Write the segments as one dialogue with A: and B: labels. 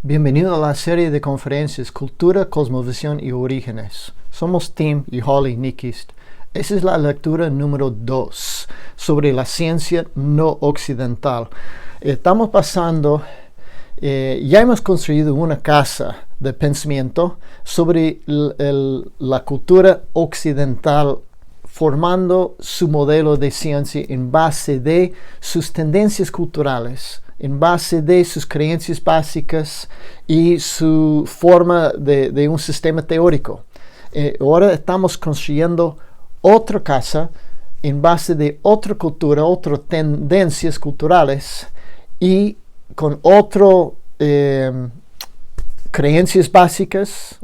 A: Bienvenido a la serie de conferencias Cultura, Cosmovisión y Orígenes. Somos Tim y Holly Nyquist. Esa es la lectura número 2 sobre la ciencia no occidental. Estamos pasando, ya hemos construido una casa de pensamiento sobre la cultura occidental, formando su modelo de ciencia en base de sus tendencias culturales, en base de sus creencias básicas y su forma de un sistema teórico. Ahora estamos construyendo otra casa en base de otra cultura, otras tendencias culturales y con otras creencias básicas,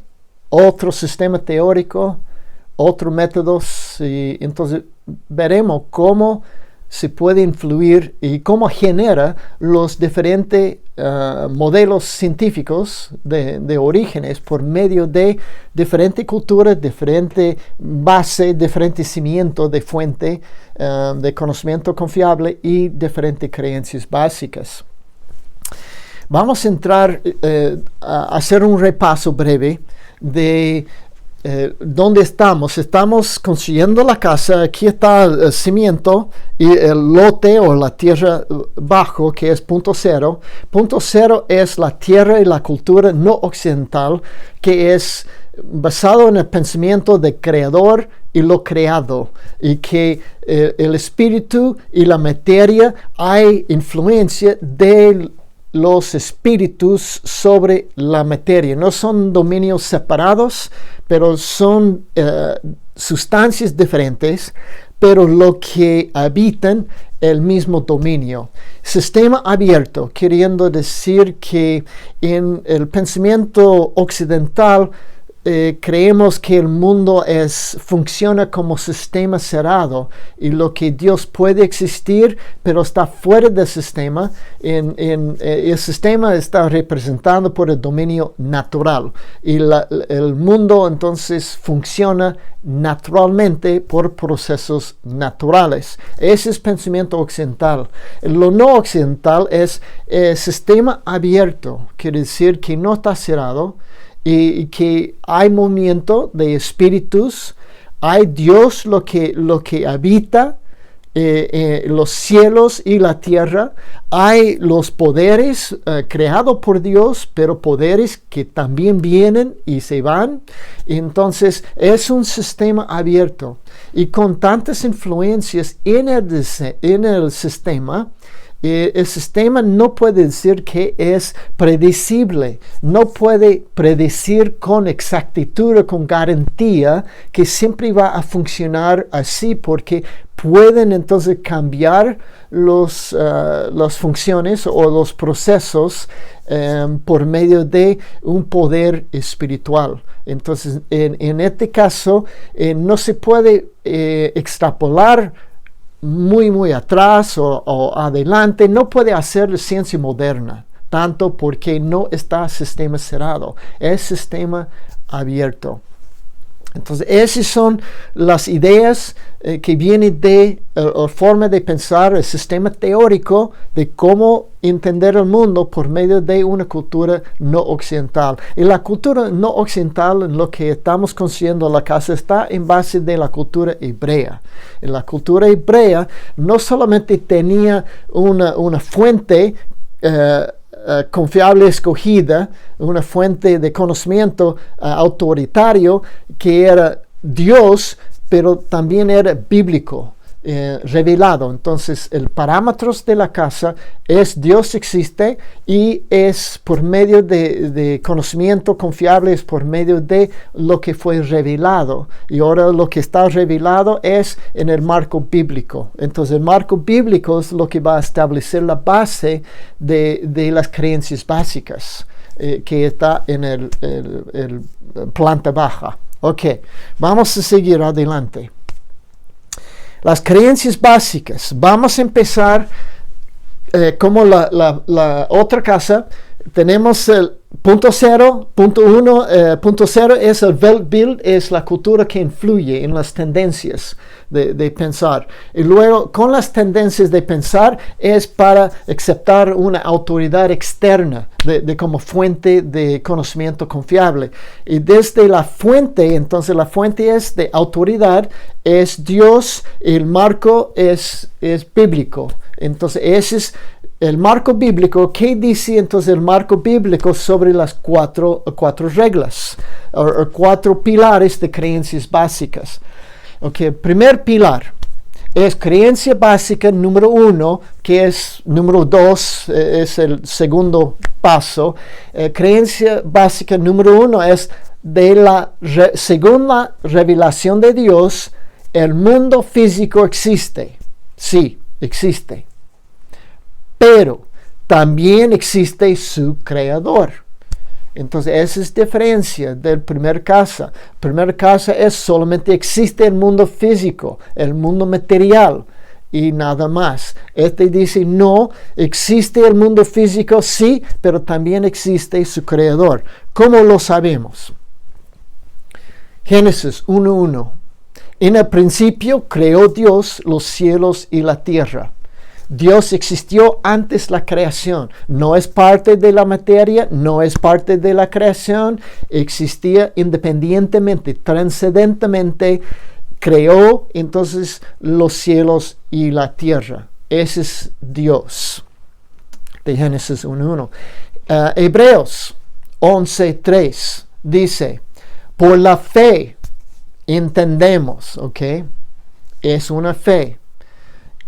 A: otro sistema teórico, otros métodos, y entonces veremos cómo se puede influir y cómo genera los diferentes modelos científicos de orígenes por medio de diferentes culturas, diferentes bases, diferentes cimientos de fuente de conocimiento confiable y diferentes creencias básicas. Vamos a entrar a hacer un repaso breve de ¿dónde estamos? Estamos construyendo la casa. Aquí está el cimiento y el lote o la tierra bajo, que es punto cero. Punto cero es la tierra y la cultura no occidental, que es basado en el pensamiento del creador y lo creado, y que el espíritu y la materia, hay influencia de los espíritus sobre la materia. No son dominios separados, pero son sustancias diferentes, pero lo que habitan el mismo dominio. Sistema abierto, queriendo decir que en el pensamiento occidental creemos que el mundo funciona como sistema cerrado, y lo que Dios puede existir pero está fuera del sistema. El sistema está representado por el dominio natural, y el mundo entonces funciona naturalmente por procesos naturales. Ese es pensamiento occidental. Lo no occidental es sistema abierto, quiere decir que no está cerrado, y que hay movimiento de espíritus, hay Dios lo que habita los cielos y la tierra, hay los poderes creados por Dios, pero poderes que también vienen y se van. Entonces es un sistema abierto, y con tantas influencias en el sistema. El sistema no puede decir que es predecible, no puede predecir con exactitud o con garantía que siempre va a funcionar así, porque pueden entonces cambiar las funciones o los procesos por medio de un poder espiritual. Entonces, en este caso, no se puede extrapolar muy atrás o adelante. No puede hacer ciencia moderna, tanto porque no está sistema cerrado, es sistema abierto. Entonces, esas son las ideas que vienen de la forma de pensar, el sistema teórico de cómo entender el mundo por medio de una cultura no occidental. Y la cultura no occidental, en lo que estamos construyendo la casa, está en base de la cultura hebrea. En la cultura hebrea no solamente tenía una fuente confiable escogida, una fuente de conocimiento autoritario, que era Dios, pero también era bíblico, revelado. Entonces, el parámetros de la casa es Dios existe, y es por medio de conocimiento confiable, es por medio de lo que fue revelado. Y ahora lo que está revelado es en el marco bíblico. Entonces, el marco bíblico es lo que va a establecer la base de las creencias básicas, que está en el planta baja. Ok, vamos a seguir adelante. Las creencias básicas. Vamos a empezar como la otra casa. tenemos el punto cero es el Weltbild, es la cultura que influye en las tendencias de pensar. Y luego, con las tendencias de pensar, es para aceptar una autoridad externa de como fuente de conocimiento confiable. Y desde la fuente, entonces la fuente es de autoridad, es Dios, el marco es bíblico. Entonces, ese es el marco bíblico. ¿Qué dice entonces el marco bíblico sobre las cuatro reglas o 4 pilares de creencias básicas? Okay, primer pilar es creencia básica número 1, que es número 2, es el segundo paso. Creencia básica número 1 es según la revelación de Dios, el mundo físico existe. Sí, existe. Pero también existe su creador. Entonces, esa es diferencia del primer casa. Primer casa es solamente existe el mundo físico, el mundo material y nada más. Este dice, no, existe el mundo físico, sí, pero también existe su creador. ¿Cómo lo sabemos? Génesis 1:1. En el principio creó Dios los cielos y la tierra. Dios existió antes la creación. No es parte de la materia, no es parte de la creación. Existía independientemente, trascendentemente. Creó entonces los cielos y la tierra. Ese es Dios. De Génesis 1:1. Hebreos 11:3 dice, por la fe entendemos, ¿ok? Es una fe.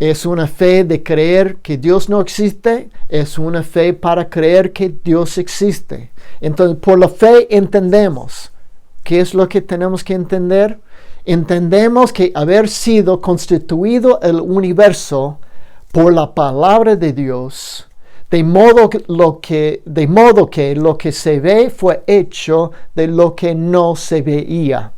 A: Es una fe de creer que Dios no existe. Es una fe para creer que Dios existe. Entonces, por la fe entendemos. ¿Qué es lo que tenemos que entender? Entendemos que haber sido constituido el universo por la palabra de Dios, de modo que lo que se ve fue hecho de lo que no se veía.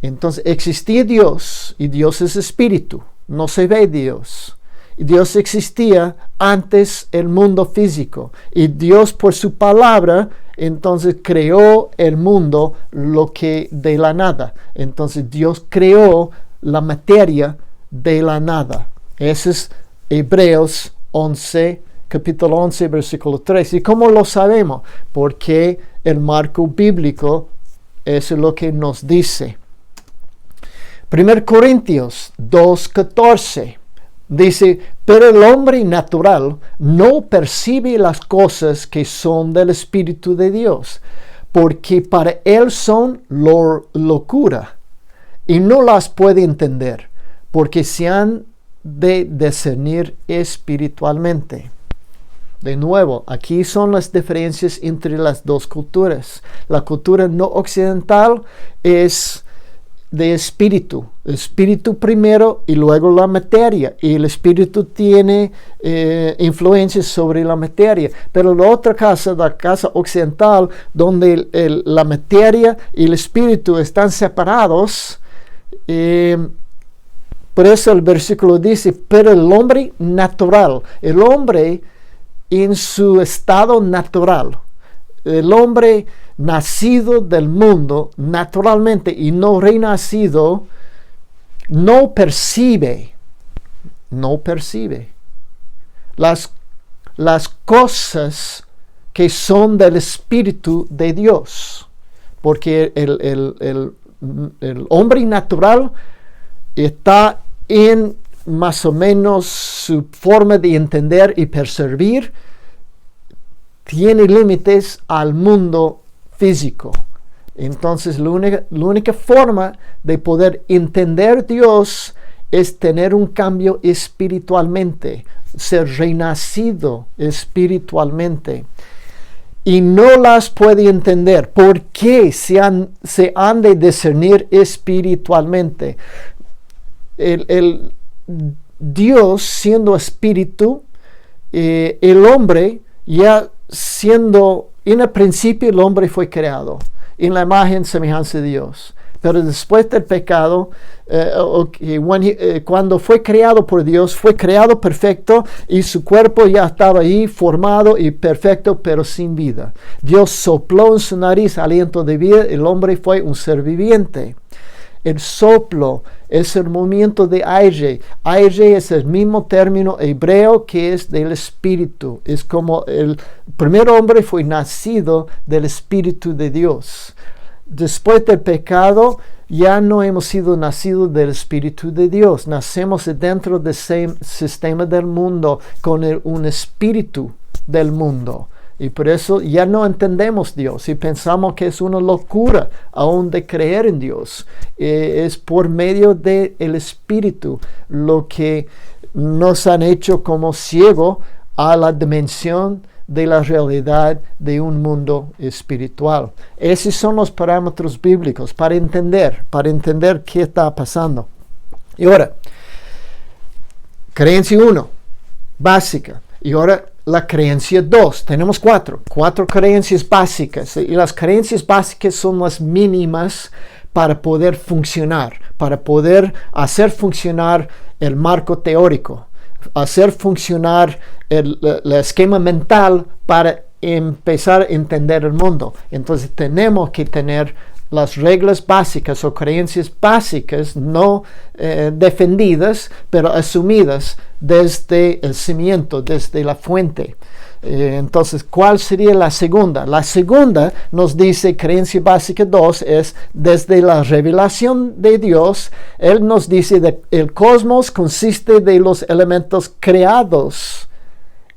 A: Entonces, existía Dios, y Dios es espíritu. No se ve Dios. Dios existía antes el mundo físico. Y Dios por su palabra, entonces creó el mundo de la nada. Entonces Dios creó la materia de la nada. Ese es Hebreos 11, capítulo 11, versículo 3. ¿Y cómo lo sabemos? Porque el marco bíblico es lo que nos dice. 1 Corintios 2:14 dice, pero el hombre natural no percibe las cosas que son del Espíritu de Dios, porque para él son locura, y no las puede entender, porque se han de discernir espiritualmente. De nuevo, aquí son las diferencias entre las dos culturas. La cultura no occidental es de espíritu primero y luego la materia, y el espíritu tiene influencias sobre la materia. Pero la otra casa, la casa occidental, donde la materia y el espíritu están separados, por eso el versículo dice, pero el hombre natural, el hombre en su estado natural, el hombre nacido del mundo naturalmente y no renacido, no percibe las cosas que son del Espíritu de Dios, porque el hombre natural está en más o menos su forma de entender y percibir, tiene límites al mundo físico. Entonces la única forma de poder entender Dios es tener un cambio espiritualmente, ser renacido espiritualmente. Y no las puede entender. ¿Por qué se han de discernir espiritualmente? El Dios siendo espíritu, el hombre ya siendo, en el principio el hombre fue creado en la imagen y semejanza de Dios, Pero después del pecado, cuando fue creado por Dios, fue creado perfecto y su cuerpo ya estaba ahí formado y perfecto, pero sin vida. Dios sopló en su nariz aliento de vida, el hombre fue un ser viviente. El soplo es el movimiento de aire. Aire es el mismo término hebreo que es del espíritu. Es como el primer hombre fue nacido del espíritu de Dios. Después del pecado, ya no hemos sido nacidos del Espíritu de Dios. Nacemos dentro del sistema del mundo con un espíritu del mundo. Y por eso ya no entendemos Dios y pensamos que es una locura aún de creer en Dios. Es por medio del Espíritu lo que nos han hecho como ciego a la dimensión de la realidad de un mundo espiritual. Esos son los parámetros bíblicos para entender qué está pasando. Y ahora, creencia 1, básica. Y ahora la creencia 2. Tenemos cuatro creencias básicas. Y las creencias básicas son las mínimas para poder funcionar, para poder hacer funcionar el marco teórico, hacer funcionar el esquema mental para empezar a entender el mundo. Entonces tenemos que tener las reglas básicas o creencias básicas no defendidas, pero asumidas desde el cimiento, desde la fuente. Entonces, ¿cuál sería la segunda? La segunda nos dice, creencia básica 2, es desde la revelación de Dios. Él nos dice que el cosmos consiste de los elementos creados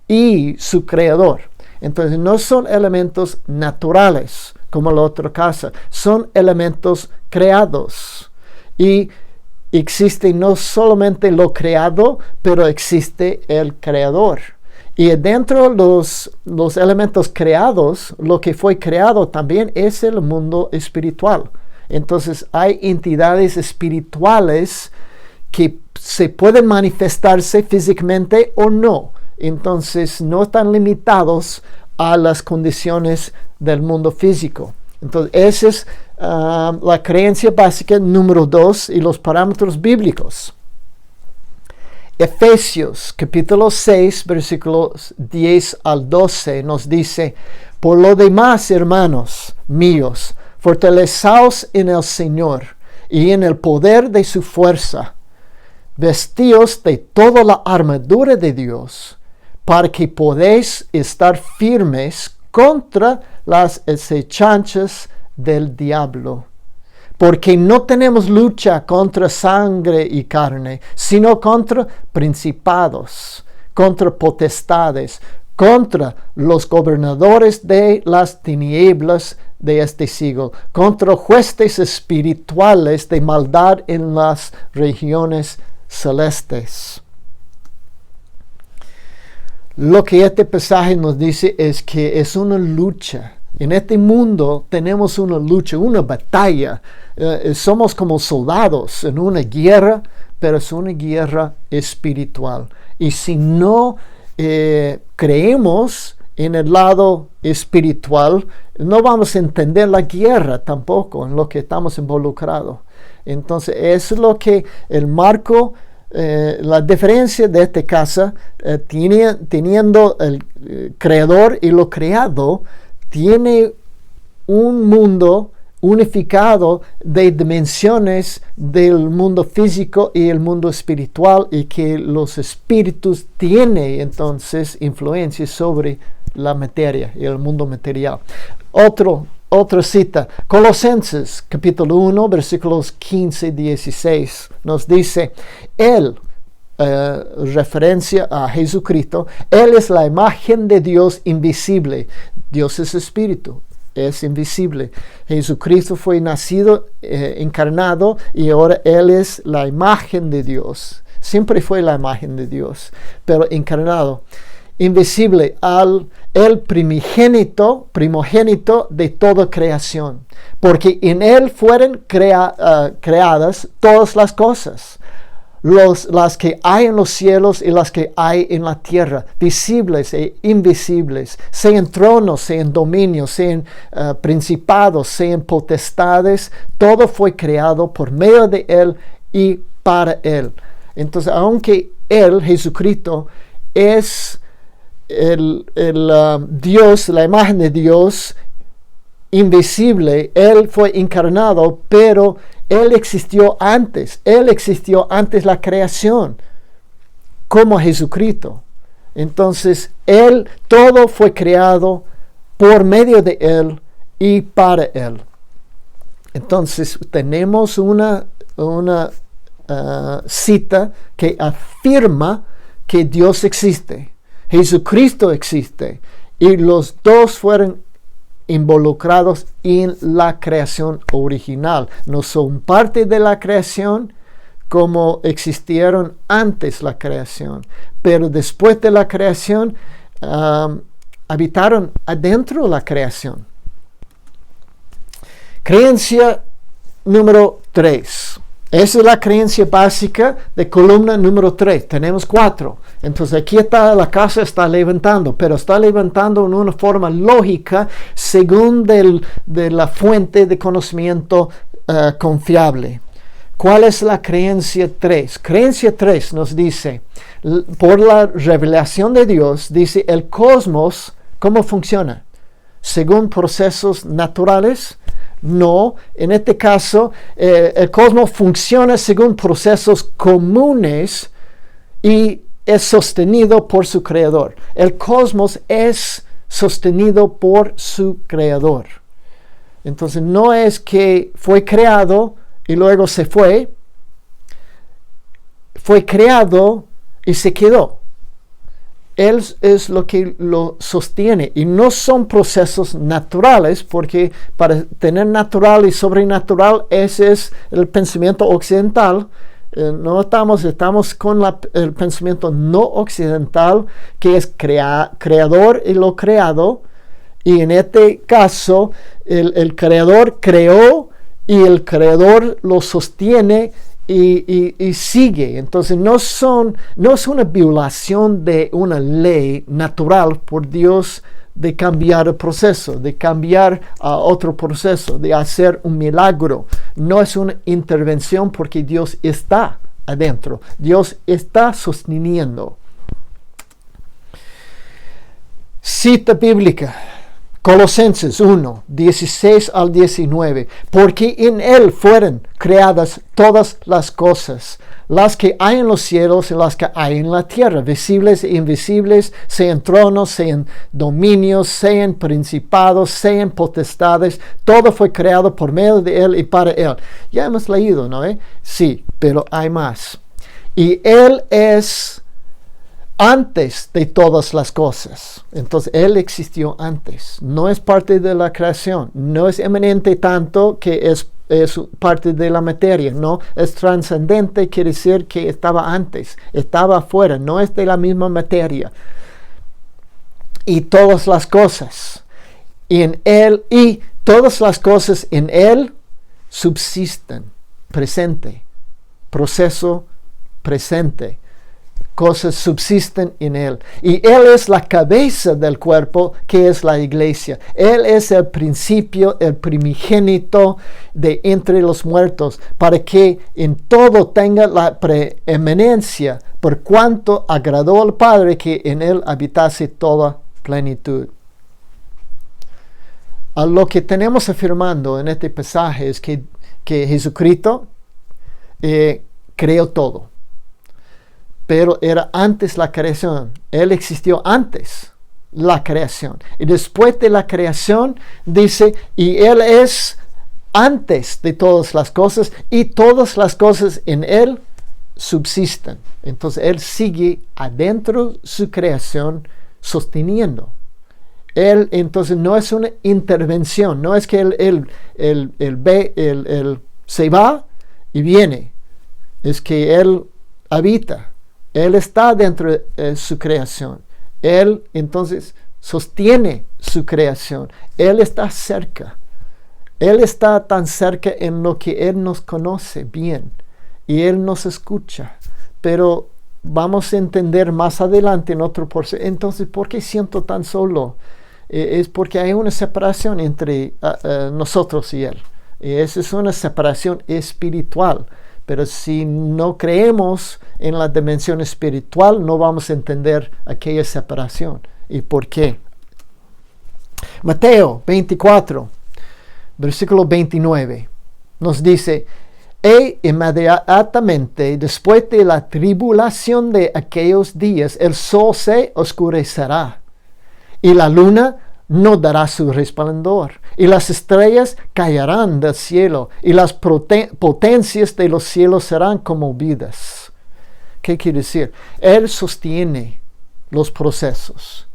A: y su creador. Entonces, no son elementos naturales como la otra casa, son elementos creados. Y existe no solamente lo creado, pero existe el creador. Y dentro de los elementos creados, lo que fue creado también es el mundo espiritual. Entonces hay entidades espirituales que se pueden manifestarse físicamente o no. Entonces no están limitados a las condiciones del mundo físico. Entonces esa es la creencia básica número 2 y los parámetros bíblicos. Efesios capítulo 6 versículos 10 al 12 nos dice: por lo demás, hermanos míos, fortaleceos en el Señor y en el poder de su fuerza. Vestíos de toda la armadura de Dios, para que podáis estar firmes contra las acechanzas del diablo. Porque no tenemos lucha contra sangre y carne, sino contra principados, contra potestades, contra los gobernadores de las tinieblas de este siglo, contra huestes espirituales de maldad en las regiones celestes. Lo que este pasaje nos dice es que es una lucha. En este mundo tenemos una lucha, una batalla. Somos como soldados en una guerra, pero es una guerra espiritual. Y si no creemos en el lado espiritual, no vamos a entender la guerra tampoco en lo que estamos involucrados. Entonces, es lo que el marco, la diferencia de esta casa, teniendo el creador y lo creado, tiene un mundo unificado de dimensiones del mundo físico y el mundo espiritual, y que los espíritus tienen entonces influencia sobre la materia y el mundo material. Otra cita, Colosenses capítulo 1 versículos 15-16 nos dice: Él, referencia a Jesucristo, Él es la imagen de Dios invisible. Dios es espíritu, es invisible. Jesucristo fue nacido, encarnado, y ahora Él es la imagen de Dios. Siempre fue la imagen de Dios, pero encarnado. Invisible, el primogénito de toda creación, porque en Él fueron creadas todas las cosas, las que hay en los cielos y las que hay en la tierra, visibles e invisibles, sean tronos, sean dominios, sean principados, sean potestades, todo fue creado por medio de Él y para Él. Entonces, aunque Él, Jesucristo, es el Dios, la imagen de Dios invisible, Él fue encarnado, pero Él existió antes la creación, como Jesucristo. Entonces, todo fue creado por medio de Él y para Él. Entonces, tenemos una cita que afirma que Dios existe, Jesucristo existe, y los dos fueron involucrados en la creación original. No son parte de la creación como existieron antes la creación, pero después de la creación habitaron adentro de la creación. Creencia número 3. Esa es la creencia básica de columna número 3. Tenemos 4. Entonces aquí la casa está levantando, pero está levantando en una forma lógica según de la fuente de conocimiento confiable. ¿Cuál es la creencia 3? Creencia 3 nos dice, por la revelación de Dios, dice el cosmos, ¿cómo funciona? Según procesos naturales. No, en este caso, el cosmos funciona según procesos comunes y es sostenido por su creador. El cosmos es sostenido por su creador. Entonces, no es que fue creado y luego se fue. Fue creado y se quedó. Él es lo que lo sostiene y no son procesos naturales, porque para tener natural y sobrenatural ese es el pensamiento occidental. No estamos con el pensamiento no occidental, que es creador y lo creado, y en este caso el creador creó y el creador lo sostiene y sigue. Entonces no es una violación de una ley natural por Dios de cambiar el proceso, de cambiar a otro proceso, de hacer un milagro. No es una intervención porque Dios está adentro, Dios está sosteniendo. Cita bíblica. Colosenses 1, 16 al 19. Porque en Él fueron creadas todas las cosas, las que hay en los cielos y las que hay en la tierra, visibles e invisibles, sean tronos, sean dominios, sean principados, sean potestades. Todo fue creado por medio de Él y para Él. Ya hemos leído, ¿no? Sí, pero hay más. Y Él es antes de todas las cosas. Entonces Él existió antes, no es parte de la creación, no es eminente tanto que es parte de la materia, no es trascendente, quiere decir que estaba antes, estaba afuera, no es de la misma materia. Y todas las cosas en Él, y todas las cosas en Él subsisten, presente, proceso presente. Cosas subsisten en Él. Y Él es la cabeza del cuerpo, que es la iglesia. Él es el principio, el primogénito de entre los muertos, para que en todo tenga la preeminencia, por cuanto agradó al Padre que en Él habitase toda plenitud. A lo que tenemos afirmando en este pasaje es que Jesucristo creó todo. Pero era antes la creación. Él existió antes la creación. Y después de la creación dice, y Él es antes de todas las cosas, y todas las cosas en Él subsisten. Entonces Él sigue adentro de su creación sosteniendo. Él entonces no es una intervención, no es que Él se va y viene. Es que Él habita. Él está dentro de su creación. Él entonces sostiene su creación. Él está cerca. Él está tan cerca en lo que Él nos conoce bien. Y Él nos escucha. pero vamos a entender más adelante en otro porcentaje. Entonces, ¿por qué siento tan solo? Es porque hay una separación entre nosotros y Él. Esa es una separación espiritual. Pero si no creemos en la dimensión espiritual, no vamos a entender aquella separación. ¿Y por qué? Mateo 24, versículo 29, nos dice: e inmediatamente después de la tribulación de aquellos días, el sol se oscurecerá, y la luna no dará su resplandor, y las estrellas caerán del cielo, y las potencias de los cielos serán conmovidas. ¿Qué quiere decir? Él sostiene los procesos,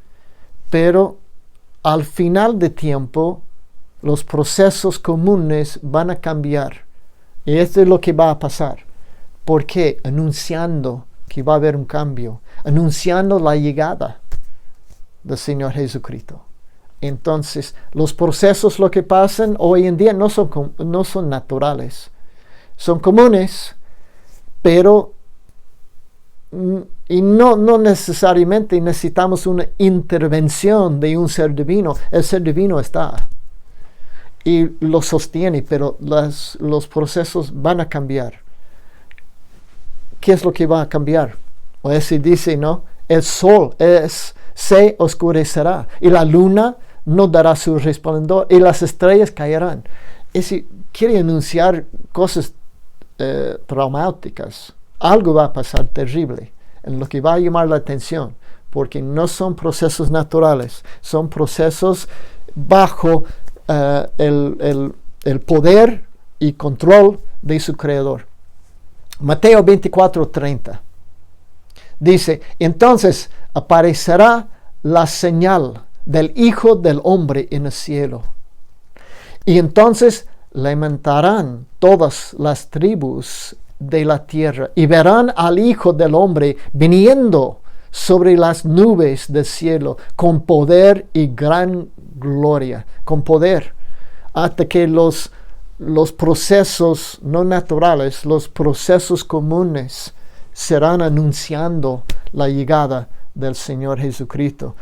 A: pero al final de tiempo, los procesos comunes van a cambiar. Y esto es lo que va a pasar. ¿Por qué? Anunciando que va a haber un cambio, anunciando la llegada del Señor Jesucristo. Entonces, los procesos, lo que pasan hoy en día, no son naturales. Son comunes, pero y no necesariamente necesitamos una intervención de un ser divino. El ser divino está y lo sostiene, pero los procesos van a cambiar. ¿Qué es lo que va a cambiar? O ese dice, ¿no? El sol se oscurecerá, y la luna no dará su resplandor, y las estrellas caerán. Ese quiere anunciar cosas traumáticas. Algo va a pasar terrible, en lo que va a llamar la atención, porque no son procesos naturales, son procesos bajo el poder y control de su Creador. Mateo 24:30 dice: entonces aparecerá la señal del Hijo del Hombre en el cielo, y entonces lamentarán todas las tribus de la tierra, y verán al Hijo del Hombre viniendo sobre las nubes del cielo con poder y gran gloria. Con poder, hasta que los procesos no naturales, los procesos comunes, serán anunciando la llegada del Señor Jesucristo.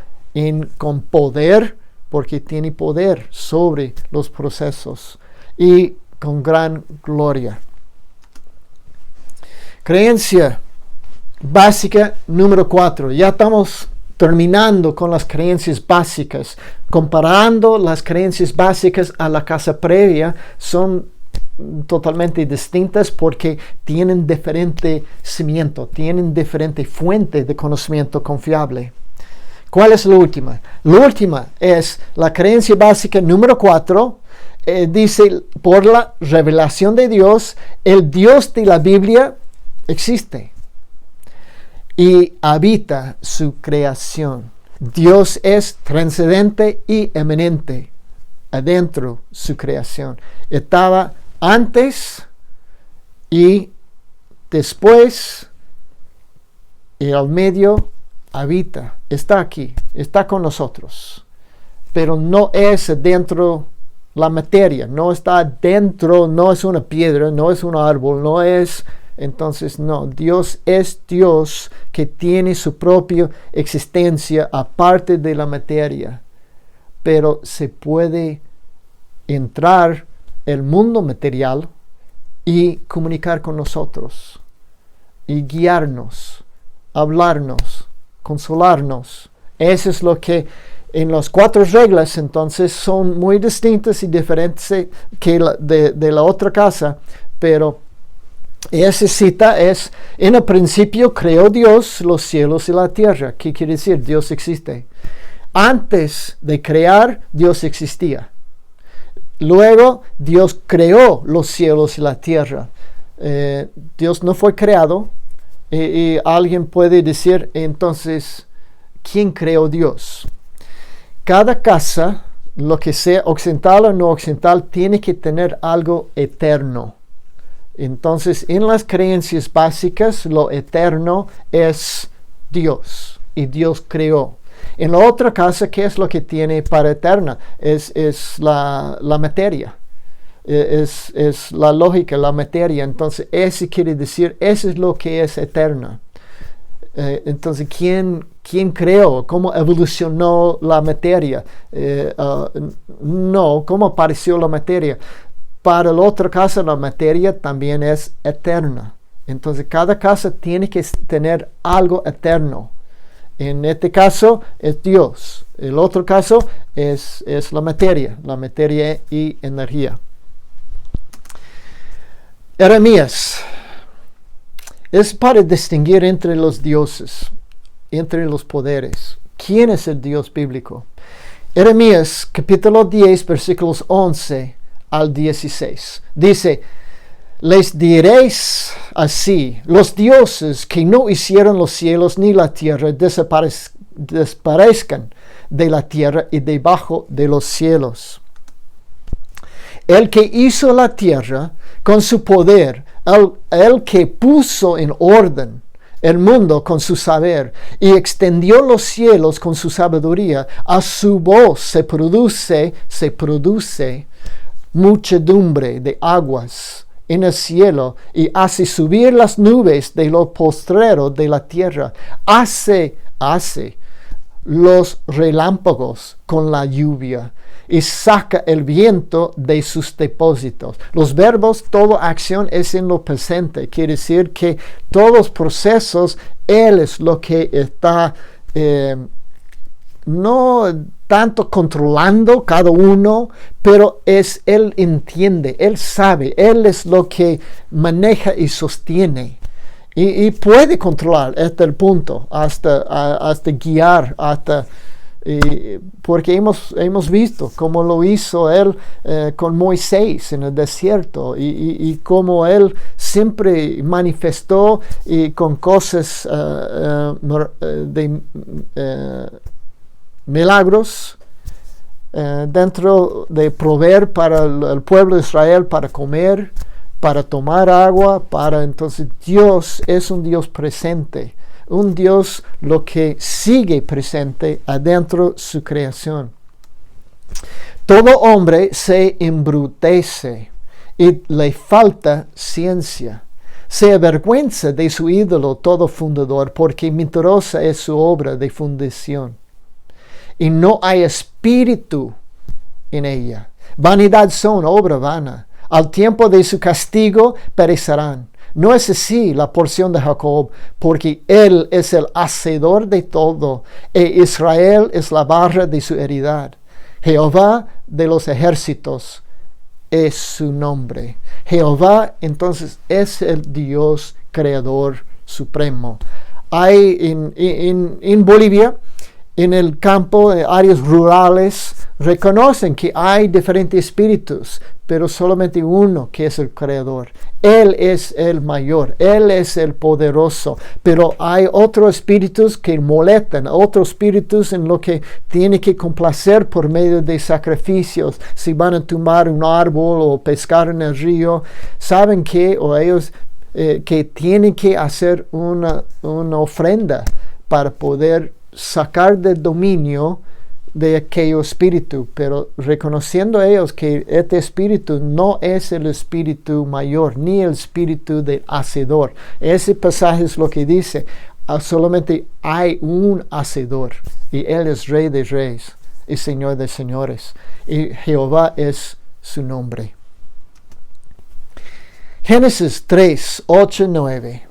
A: Con poder, porque tiene poder sobre los procesos, y con gran gloria. Creencia básica número 4. Ya estamos terminando con las creencias básicas. Comparando las creencias básicas a la casa previa, son totalmente distintas porque tienen diferente cimiento, tienen diferente fuente de conocimiento confiable. ¿Cuál es la última? La última es la creencia básica número 4. Dice: por la revelación de Dios, el Dios de la Biblia existe y habita su creación. Dios es trascendente y eminente adentro de su creación. Estaba antes y después, y al medio habita. Está aquí, está con nosotros, pero no es dentro la materia, no está dentro, no es una piedra, no es un árbol, no es. Entonces, no, Dios es Dios que tiene su propia existencia aparte de la materia, pero se puede entrar el mundo material y comunicar con nosotros, y guiarnos, hablarnos, consolarnos. Eso es lo que en las 4 reglas entonces son muy distintas y diferentes que de la otra casa, pero esa cita es: en el principio creó Dios los cielos y la tierra. ¿Qué quiere decir? Dios existe. Antes de crear, Dios existía. Luego, Dios creó los cielos y la tierra. Dios no fue creado. Y alguien puede decir, entonces, ¿quién creó Dios? Cada casa, lo que sea occidental o no occidental, tiene que tener algo eterno. Entonces, en las creencias básicas, lo eterno es Dios, y Dios creó. En la otra casa, ¿qué es lo que tiene para eterna? Es la materia. es la lógica, la materia. Entonces, ese quiere decir, eso es lo que es eterno. Entonces, ¿quién creó? ¿Cómo evolucionó la materia? No, ¿cómo apareció la materia? Para el otro caso, la materia también es eterna. Entonces, cada caso tiene que tener algo eterno. En este caso es Dios. El otro caso es la materia y energía. Jeremías es para distinguir entre los dioses, entre los poderes. ¿Quién es el Dios bíblico? Jeremías capítulo 10 versículos 11 al 16. Dice: les diréis así: los dioses que no hicieron los cielos ni la tierra desaparezcan de la tierra y debajo de los cielos. El que hizo la tierra con su poder, el que puso en orden el mundo con su saber y extendió los cielos con su sabiduría, a su voz se produce muchedumbre de aguas en el cielo y hace subir las nubes de lo postrero de la tierra. Hace los relámpagos con la lluvia y saca el viento de sus depósitos. Los verbos, toda acción es en lo presente. Quiere decir que todos los procesos, Él es lo que está no tanto controlando cada uno, pero Él entiende, Él sabe, Él es lo que maneja y sostiene. Y puede controlar hasta el punto, hasta guiar, porque hemos visto cómo lo hizo Él con Moisés en el desierto y cómo Él siempre manifestó con cosas de milagros dentro de proveer para el pueblo de Israel para comer, para tomar agua, entonces Dios es un Dios presente, un Dios lo que sigue presente adentro de su creación. Todo hombre se embrutece y le falta ciencia. Se avergüenza de su ídolo todo fundador, porque mentirosa es su obra de fundación. Y no hay espíritu en ella. Vanidad son, obra vana. Al tiempo de su castigo perecerán. No es así la porción de Jacob, porque él es el hacedor de todo, e Israel es la barra de su heredad. Jehová de los ejércitos es su nombre. Jehová entonces es el Dios creador supremo. Hay en Bolivia, en el campo, en áreas rurales, reconocen que hay diferentes espíritus, pero solamente uno que es el creador. Él es el mayor, Él es el poderoso, pero hay otros espíritus que molestan, otros espíritus en lo que tiene que complacer por medio de sacrificios. Si van a tumbar un árbol o pescar en el río, saben que, o ellos que tienen que hacer una ofrenda para poder sacar del dominio de aquel espíritu, pero reconociendo ellos que este espíritu no es el espíritu mayor, ni el espíritu del hacedor. Ese pasaje es lo que dice, solamente hay un hacedor, y Él es Rey de Reyes y Señor de Señores, y Jehová es su nombre. Génesis 3, 8, 9.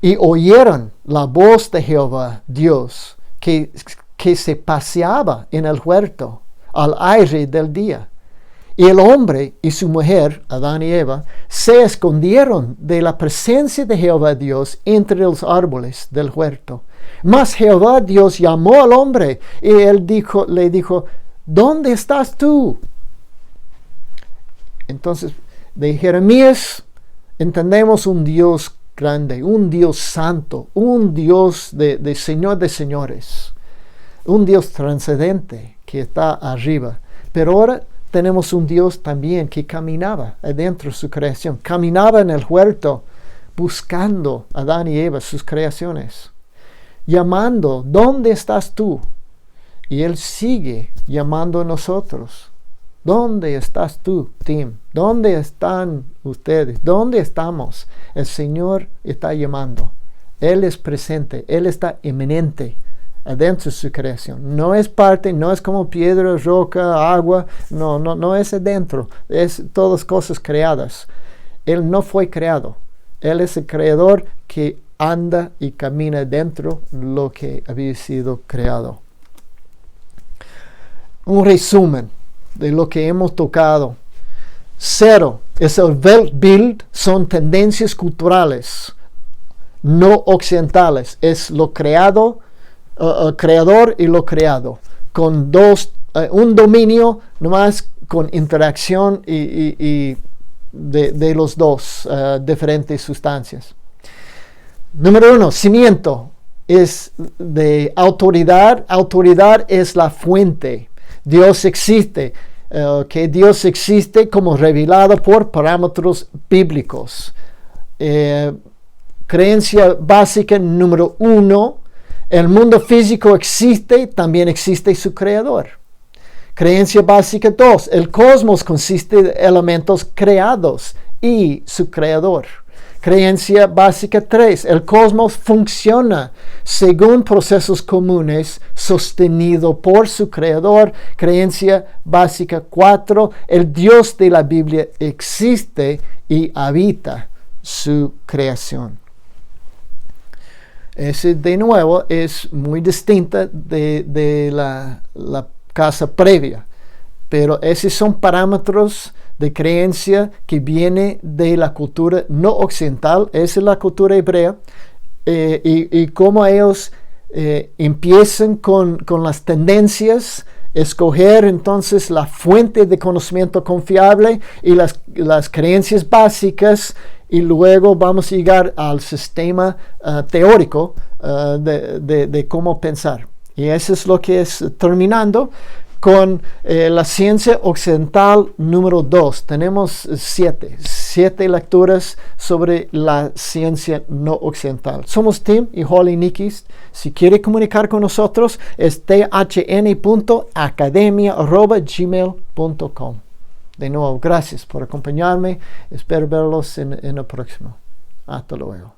A: Y oyeron la voz de Jehová, Dios, que se paseaba en el huerto al aire del día. Y el hombre y su mujer, Adán y Eva, se escondieron de la presencia de Jehová Dios entre los árboles del huerto. Mas Jehová Dios llamó al hombre y él le dijo, ¿dónde estás tú? Entonces, de Jeremías entendemos un Dios grande, un Dios santo, un Dios de Señor de señores, un Dios trascendente que está arriba. Pero ahora tenemos un Dios también que caminaba adentro de su creación, caminaba en el huerto buscando a Adán y Eva, sus creaciones, llamando, ¿dónde estás tú? Y Él sigue llamando a nosotros. ¿Dónde estás tú, Tim? ¿Dónde están ustedes? ¿Dónde estamos? El Señor está llamando. Él es presente. Él está inminente adentro de su creación. No es parte, no es como piedra, roca, agua. No es adentro. Es todas cosas creadas. Él no fue creado. Él es el creador que anda y camina dentro de lo que había sido creado. Un resumen de lo que hemos tocado. 0 es el Weltbild, son tendencias culturales no occidentales. Es lo creado, creador y lo creado, con un dominio nomás con interacción y de los dos diferentes sustancias. Número 1, cimiento es de autoridad. Autoridad es la fuente. Dios existe. Que Dios existe como revelado por parámetros bíblicos. Creencia básica número 1. El mundo físico existe, también existe su creador. Creencia básica 2. El cosmos consiste de elementos creados y su creador. Creencia básica 3. El cosmos funciona según procesos comunes sostenido por su creador. Creencia básica 4. El Dios de la Biblia existe y habita su creación. Ese de nuevo es muy distinta de la casa previa, pero esos son parámetros de creencia que viene de la cultura no occidental. Esa es la cultura hebrea, y cómo ellos empiezan con las tendencias, escoger entonces la fuente de conocimiento confiable y las creencias básicas, y luego vamos a llegar al sistema teórico de cómo pensar. Y eso es lo que es terminando con la ciencia occidental número 2. Tenemos 7 lecturas sobre la ciencia no occidental. Somos Tim y Holly Nikis. Si quiere comunicar con nosotros, es thn.academia@gmail.com. De nuevo, gracias por acompañarme. Espero verlos en el próximo. Hasta luego.